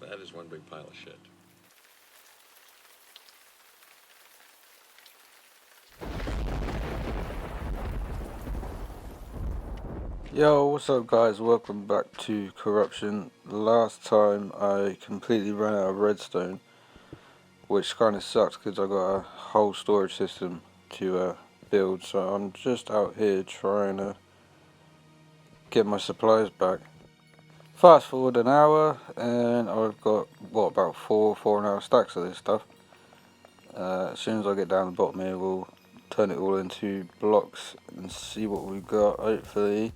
That is one big pile of shit. Yo, what's up guys? Welcome back to Corruption. Last time I completely ran out of redstone, which kind of sucks because I got a whole storage system to build, so I'm just out here trying to get my supplies back. Fast forward an hour and I've got, what, about four and a half stacks of this stuff. As soon as I get down the bottom here, we'll turn it all into blocks and see what we've got. Hopefully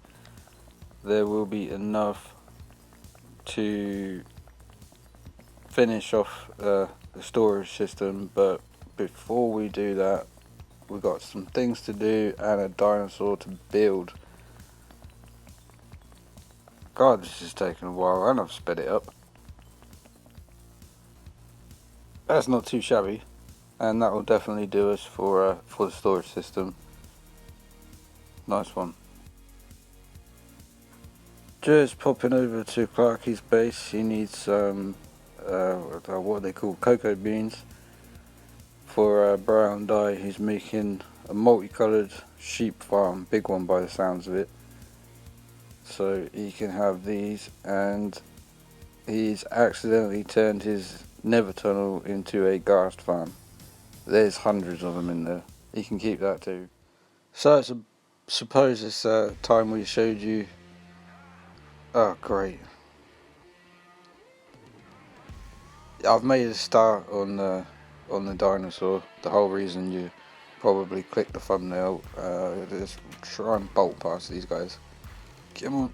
there will be enough to finish off the storage system, but before we do that, we've got some things to do and a dinosaur to build. God, this is taking a while, and I've sped it up. That's not too shabby, and that will definitely do us for the storage system. Nice one. Just popping over to Clarky's base. He needs some what they call cocoa beans for brown dye. He's making a multicoloured sheep farm, big one by the sounds of it, so he can have these. And he's accidentally turned his nether tunnel into a ghast farm. There's hundreds of them in there. He can keep that too. So I suppose it's time we showed you. Oh great, I've made a start on the dinosaur. The whole reason you probably clicked the thumbnail. Just try and bolt past these guys. Come on.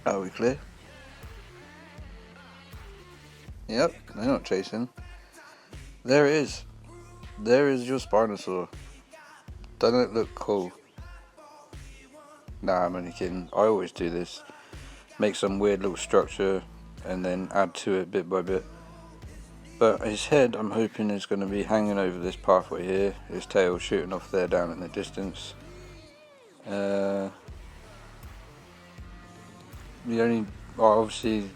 Are we clear? Yep, they're not chasing. There it is. There is your Spinosaur. Doesn't it look cool? Nah, I'm only kidding. I always do this. Make some weird little structure and then add to it bit by bit. But his head, I'm hoping, is going to be hanging over this pathway here. His tail shooting off there down in the distance. Obviously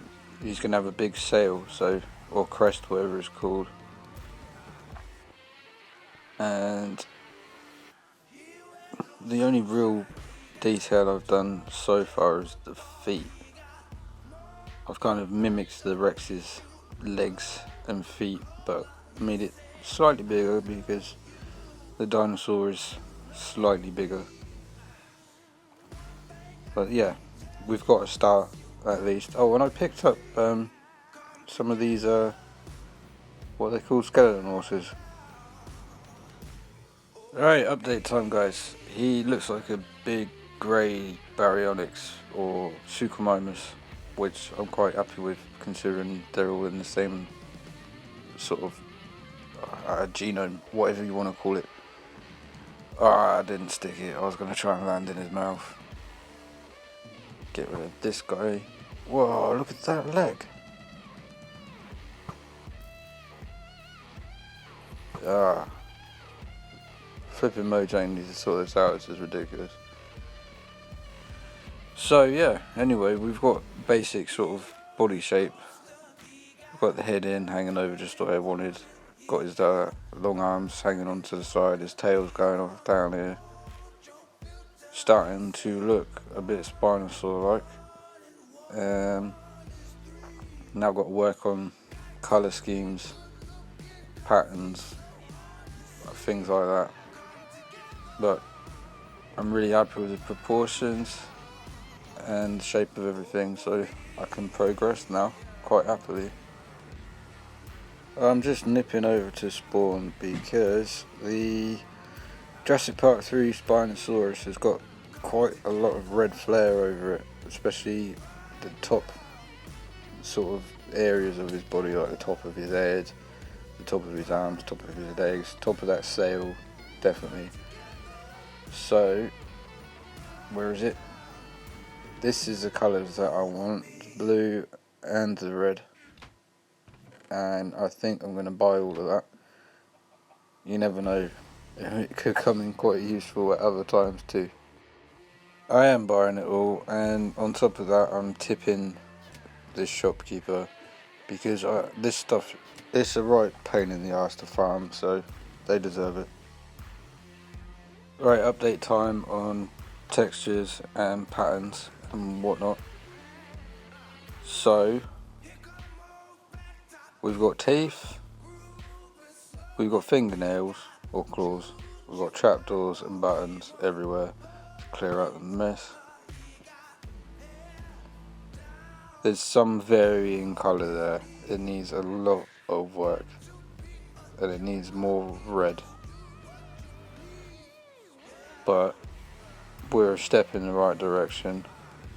he's going to have a big sail, so, or crest, whatever it's called. And the only real detail I've done so far is the feet. I've kind of mimicked the Rex's legs and feet, but made it slightly bigger because the dinosaur is slightly bigger. But yeah, we've got a start at least. Oh, and I picked up some of these what they call skeleton horses. Alright, update time guys. He looks like a big grey Baryonyx or Suchomimus, which I'm quite happy with considering they're all in the same sort of genome, whatever you want to call it. I didn't stick it. I was going to try and land in his mouth. Get rid of this guy. Whoa, look at that leg. Flipping Mojang needs to sort this out. This is ridiculous. So yeah, anyway, we've got basic sort of body shape. We've got the head in, hanging over just what I wanted. Got his long arms hanging onto the side, his tail's going off down here. Starting to look a bit Spinosaur-like. Now I've got to work on colour schemes, patterns, things like that. But I'm really happy with the proportions and the shape of everything, so I can progress now quite happily. I'm just nipping over to spawn because the Jurassic Park 3 Spinosaurus has got quite a lot of red flare over it, especially the top sort of areas of his body, like the top of his head, the top of his arms, top of his legs, top of that sail, definitely. So, where is it? This is the colours that I want, the blue and the red. And I think I'm going to buy all of that. You never know, it could come in quite useful at other times too. I am buying it all, and on top of that I'm tipping this shopkeeper because this stuff, it's a right pain in the ass to farm, so they deserve it. Right, update time on textures and patterns and whatnot. So we've got teeth, we've got fingernails or claws, we've got trapdoors and buttons everywhere to clear out the mess. There's some varying colour there. It needs a lot of work and it needs more red, but we're a step in the right direction,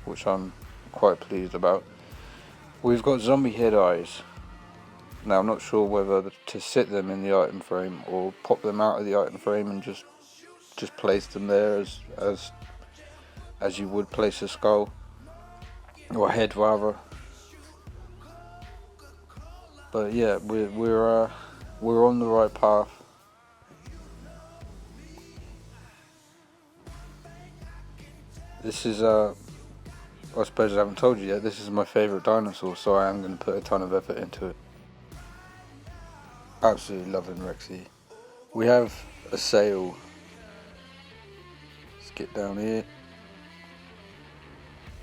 which I'm quite pleased about. We've got zombie head eyes. Now I'm not sure whether to sit them in the item frame or pop them out of the item frame and just place them there as you would place a skull or a head rather. But yeah, we're on the right path. This is I suppose I haven't told you yet, this is my favourite dinosaur, so I am going to put a ton of effort into it. Absolutely loving Rexy. We have a sail. Let's get down here.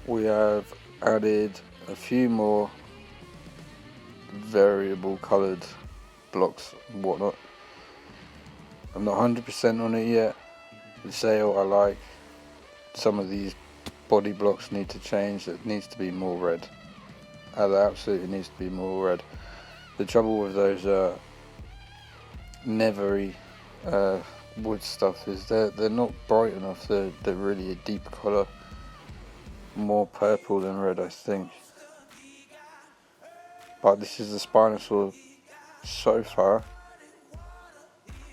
We have added a few more variable coloured blocks and whatnot. I'm not 100% on it yet. The sail I like. Some of these body blocks need to change. It needs to be more red. It absolutely needs to be more red. The trouble with those nevery wood stuff is they're not bright enough. They're really a deep colour, more purple than red, I think. But this is the Spinosaur so far,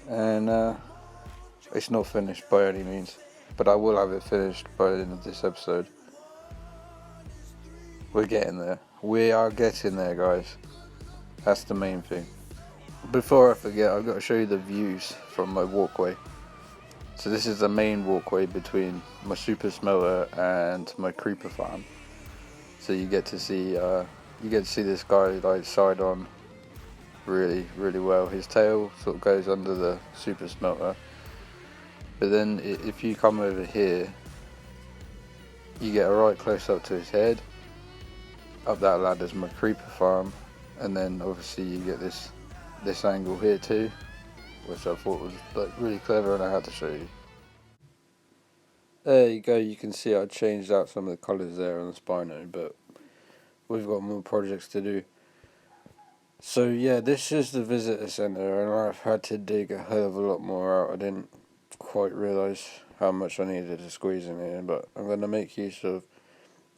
and it's not finished by any means, but I will have it finished by the end of this episode. We're getting there. We are getting there, guys. That's the main thing. Before I forget, I've got to show you the views from my walkway. So this is the main walkway between my super smelter and my creeper farm. So you get to see this guy like side on really well. His tail sort of goes under the super smelter, but then if you come over here, you get a right close up to his head. Up that ladder's my creeper farm, and then obviously you get this angle here too, which I thought was like really clever, and I had to show you. There you go. You can see I changed out some of the colours there on the Spino, but we've got more projects to do. So yeah, this is the visitor centre, and I've had to dig a hell of a lot more out. I didn't quite realise how much I needed to squeeze in here, but I'm going to make use of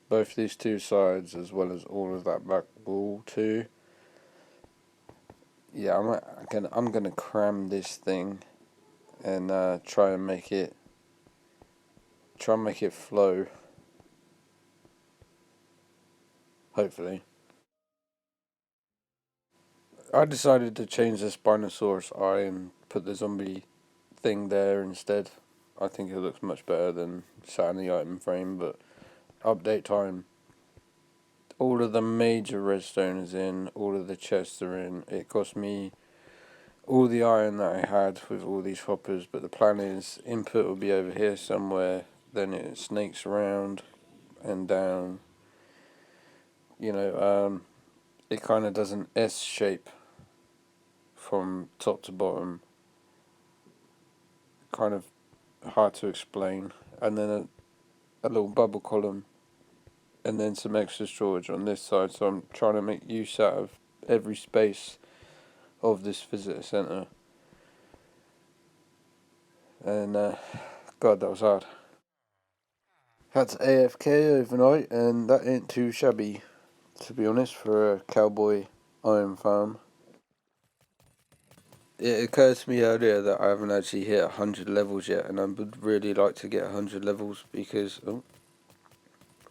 both these two sides as well as all of that back wall too. Yeah, I'm gonna cram this thing and try and make it flow. Hopefully. I decided to change the Spinosaurus eye and put the zombie thing there instead. I think it looks much better than sat in the item frame, but update time. All of the major redstone is in, all of the chests are in. It cost me all the iron that I had with all these hoppers, but the plan is input will be over here somewhere, then it snakes around and down. You know, it kind of does an S shape from top to bottom. Kind of hard to explain. And then a little bubble column, and then some extra storage on this side. So I'm trying to make use out of every space of this visitor centre. And God, that was hard. Had to AFK overnight, and that ain't too shabby, to be honest, for a cowboy iron farm. It occurred to me earlier that I haven't actually hit 100 levels yet, and I would really like to get 100 levels because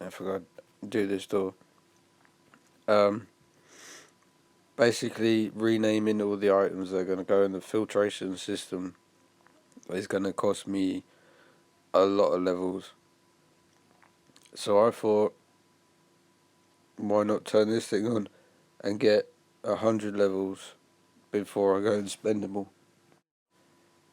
I forgot to do this door. Basically renaming all the items that are going to go in the filtration system is going to cost me a lot of levels. So I thought, why not turn this thing on and get 100 levels before I go and spend them all.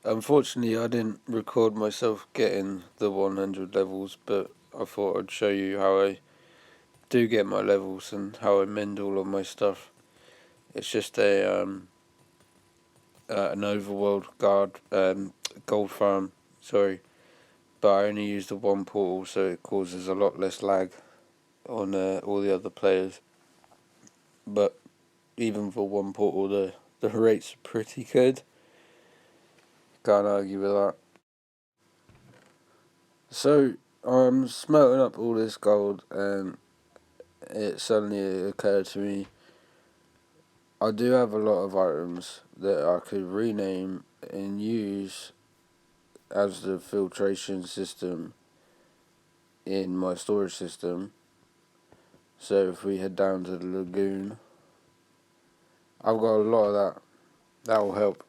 Unfortunately, I didn't record myself getting the 100 levels, but I thought I'd show you how I do get my levels and how I mend all of my stuff. It's just an overworld gold farm, sorry, but I only use the one portal, so it causes a lot less lag on all the other players. But even for one portal, the rates are pretty good. Can't argue with that. So I'm smelting up all this gold, and it suddenly occurred to me, I do have a lot of items that I could rename and use as the filtration system in my storage system. So if we head down to the lagoon, I've got a lot of that. That will help.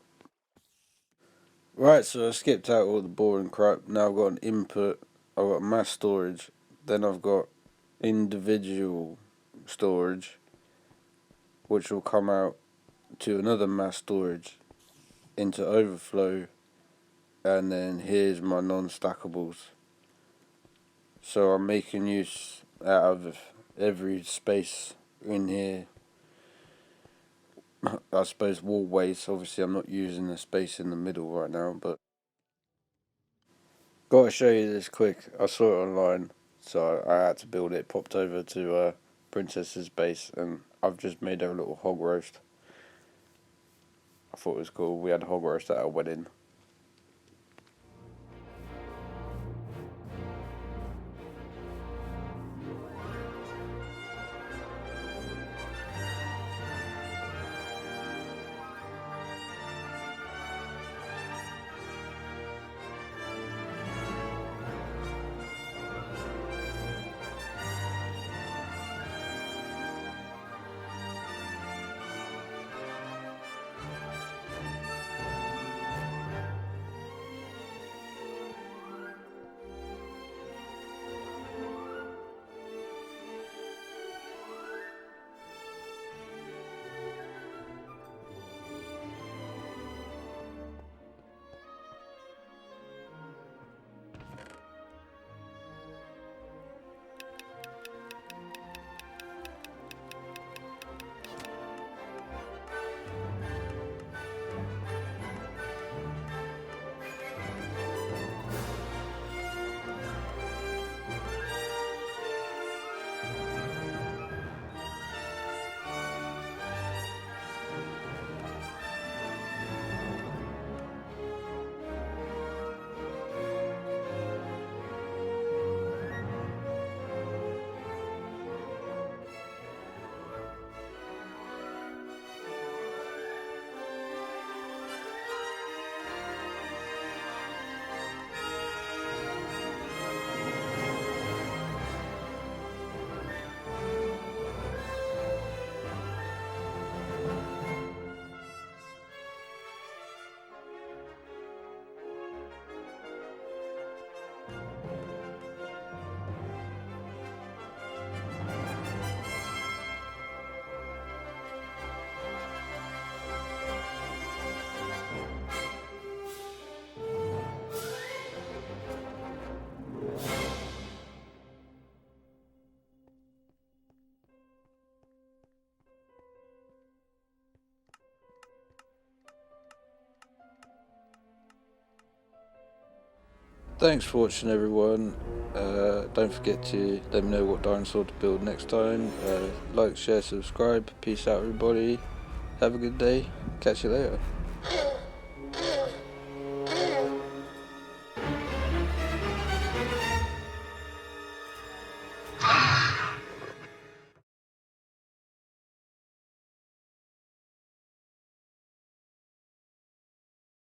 Right, so I skipped out all the boring crap. Now I've got an input, I've got mass storage, then I've got individual storage, which will come out to another mass storage into overflow, and then here's my non-stackables. So I'm making use out of every space in here. I suppose wallways, obviously I'm not using the space in the middle right now, but gotta show you this quick. I saw it online, so I had to build it. Popped over to Princess's base, and I've just made her a little hog roast. I thought it was cool. We had hog roast at our wedding. Thanks for watching, everyone. Don't forget to let me know what dinosaur to build next time. Like, share, subscribe. Peace out, everybody. Have a good day. Catch you later.